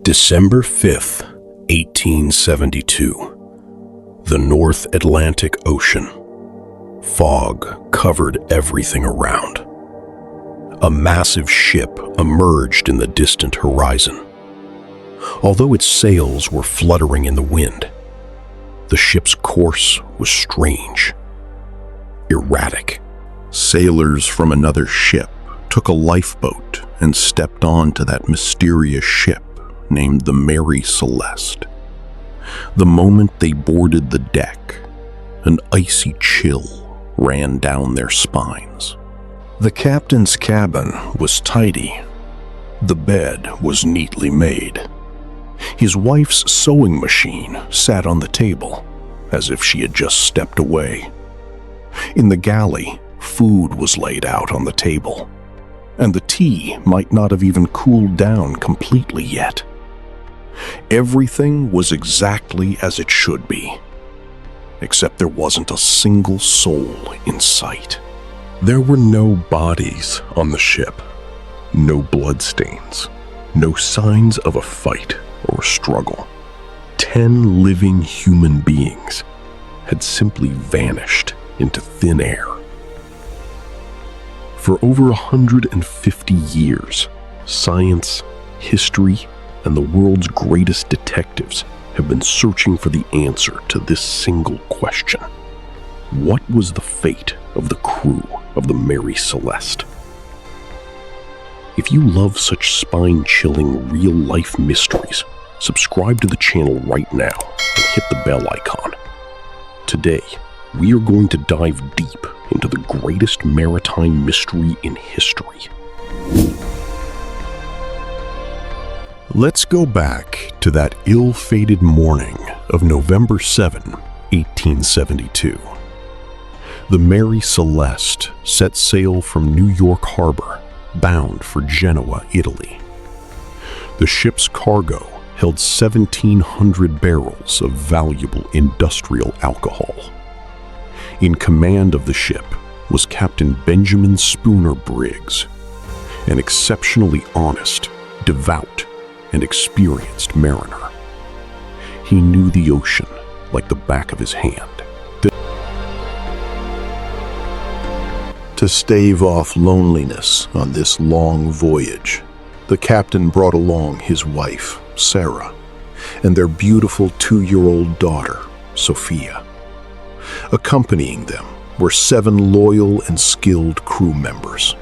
December 5th, 1872. The North Atlantic Ocean. Fog covered everything around. A massive ship emerged in the distant horizon. Although its sails were fluttering in the wind, the ship's course was strange, erratic. Sailors from another ship took a lifeboat and stepped onto that mysterious ship named the Mary Celeste. The moment they boarded the deck, an icy chill ran down their spines. The captain's cabin was tidy. The bed was neatly made. His wife's sewing machine sat on the table, as if she had just stepped away. In the galley, food was laid out on the table, and the tea might not have even cooled down completely yet. Everything was exactly as it should be, except there wasn't a single soul in sight. There were no bodies on the ship, no bloodstains, no signs of a fight or struggle. 10 living human beings had simply vanished into thin air. For over 150 years, science, history, and the world's greatest detectives have been searching for the answer to this single question. What was the fate of the crew of the Mary Celeste? If you love such spine-chilling, real-life mysteries, subscribe to the channel right now and hit the bell icon. Today, we are going to dive deep into the greatest maritime mystery in history. Let's go back to that ill-fated morning of November 7, 1872. The Mary Celeste set sail from New York Harbor, bound for Genoa, Italy. The ship's cargo held 1,700 barrels of valuable industrial alcohol. In command of the ship was Captain Benjamin Spooner Briggs, an exceptionally honest, devout, and experienced mariner. He knew the ocean like the back of his hand. To stave off loneliness on this long voyage, the captain brought along his wife, Sarah, and their beautiful 2-year-old daughter, Sophia. Accompanying them were 7 loyal and skilled crew members.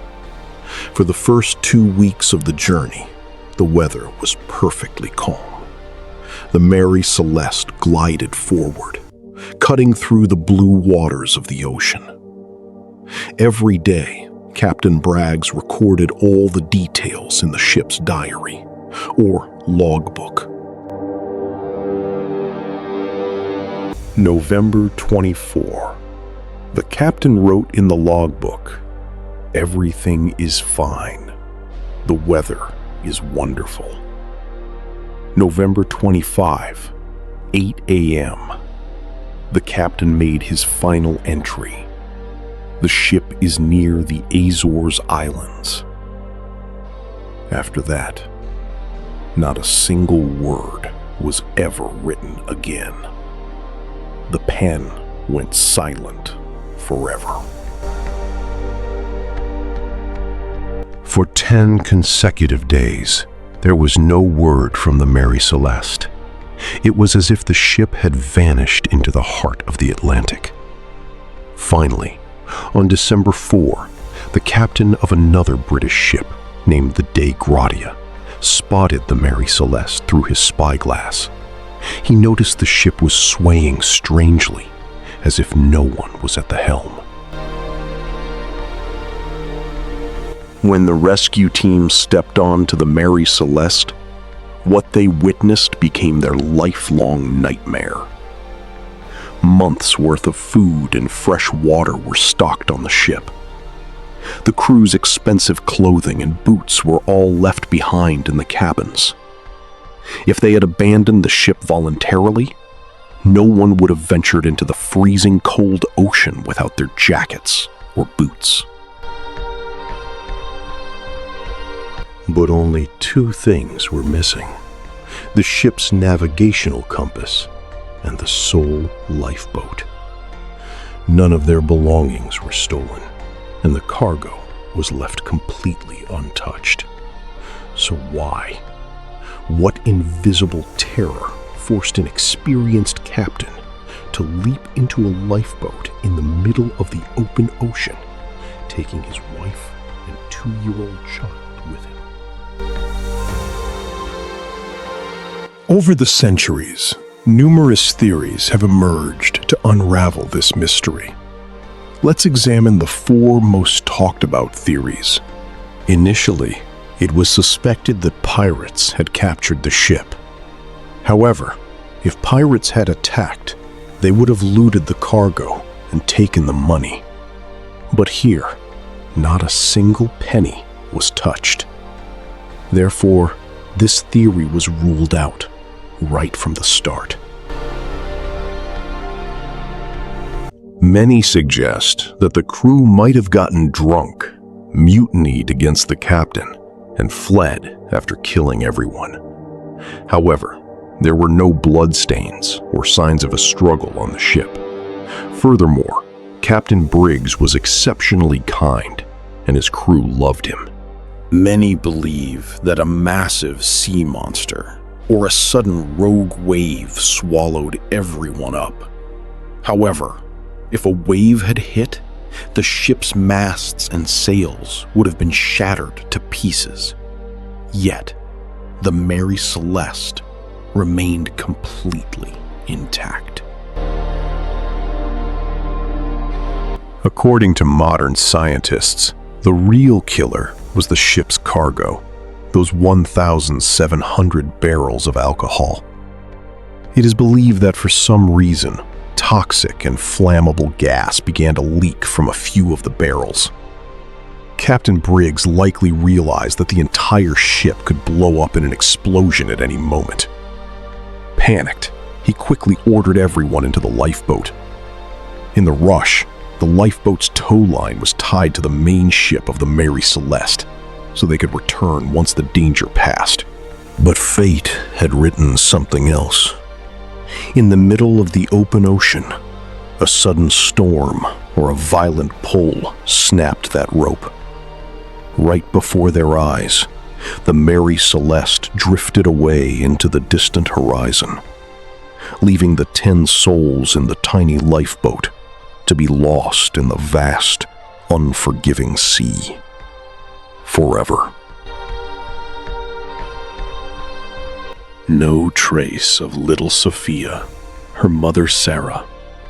For the first 2 weeks of the journey, the weather was perfectly calm. The Mary Celeste glided forward, cutting through the blue waters of the ocean. Every day, Captain Briggs recorded all the details in the ship's diary, or logbook. November 24. The captain wrote in the logbook, "Everything is fine. The weather is wonderful." November 25, 8 a.m. The captain made his final entry. The ship is near the Azores Islands. After that, not a single word was ever written again. The pen went silent forever. For 10 consecutive days, there was no word from the Mary Celeste. It was as if the ship had vanished into the heart of the Atlantic. Finally, on December 4, the captain of another British ship, named the Dei Gratia, spotted the Mary Celeste through his spyglass. He noticed the ship was swaying strangely, as if no one was at the helm. When the rescue team stepped onto the Mary Celeste, what they witnessed became their lifelong nightmare. Months' worth of food and fresh water were stocked on the ship. The crew's expensive clothing and boots were all left behind in the cabins. If they had abandoned the ship voluntarily, no one would have ventured into the freezing cold ocean without their jackets or boots. But only 2 things were missing: the ship's navigational compass, and the sole lifeboat. None of their belongings were stolen, and the cargo was left completely untouched. So why? What invisible terror forced an experienced captain to leap into a lifeboat in the middle of the open ocean, taking his wife and 2-year-old child with him? Over the centuries, numerous theories have emerged to unravel this mystery. Let's examine the 4 most talked about theories. Initially, it was suspected that pirates had captured the ship. However, if pirates had attacked, they would have looted the cargo and taken the money. But here, not a single penny was touched. Therefore, this theory was ruled out right from the start. Many suggest that the crew might have gotten drunk, mutinied against the captain, and fled after killing everyone. However, there were no bloodstains or signs of a struggle on the ship. Furthermore, Captain Briggs was exceptionally kind, and his crew loved him. Many believe that a massive sea monster or a sudden rogue wave swallowed everyone up. However, if a wave had hit, the ship's masts and sails would have been shattered to pieces. Yet, the Mary Celeste remained completely intact. According to modern scientists, the real killer was the ship's cargo, those 1,700 barrels of alcohol. It is believed that for some reason, toxic and flammable gas began to leak from a few of the barrels. Captain Briggs likely realized that the entire ship could blow up in an explosion at any moment. Panicked, he quickly ordered everyone into the lifeboat. In the rush, the lifeboat's tow line was tied to the main ship of the Mary Celeste, so they could return once the danger passed. But fate had written something else. In the middle of the open ocean, a sudden storm or a violent pull snapped that rope. Right before their eyes, the Mary Celeste drifted away into the distant horizon, leaving the 10 souls in the tiny lifeboat to be lost in the vast, unforgiving sea forever. No trace of little Sophia, her mother Sarah,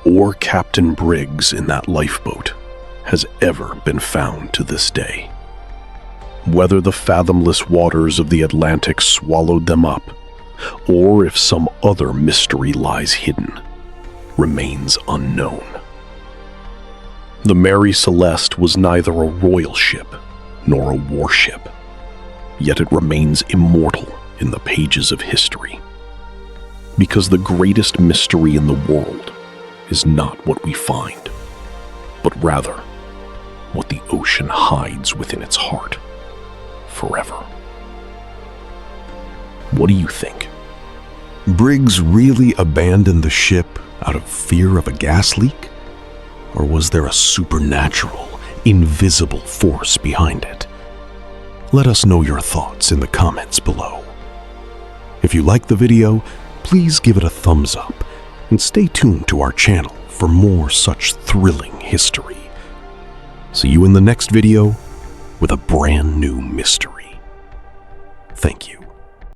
or Captain Briggs in that lifeboat has ever been found to this day. Whether the fathomless waters of the Atlantic swallowed them up, or if some other mystery lies hidden, remains unknown. The Mary Celeste was neither a royal ship nor a warship, yet it remains immortal in the pages of history. Because the greatest mystery in the world is not what we find, but rather what the ocean hides within its heart forever. What do you think? Briggs really abandoned the ship out of fear of a gas leak? Or was there a supernatural, invisible force behind it? Let us know your thoughts in the comments below. If you like the video, please give it a thumbs up and stay tuned to our channel for more such thrilling history. See you in the next video with a brand new mystery. Thank you.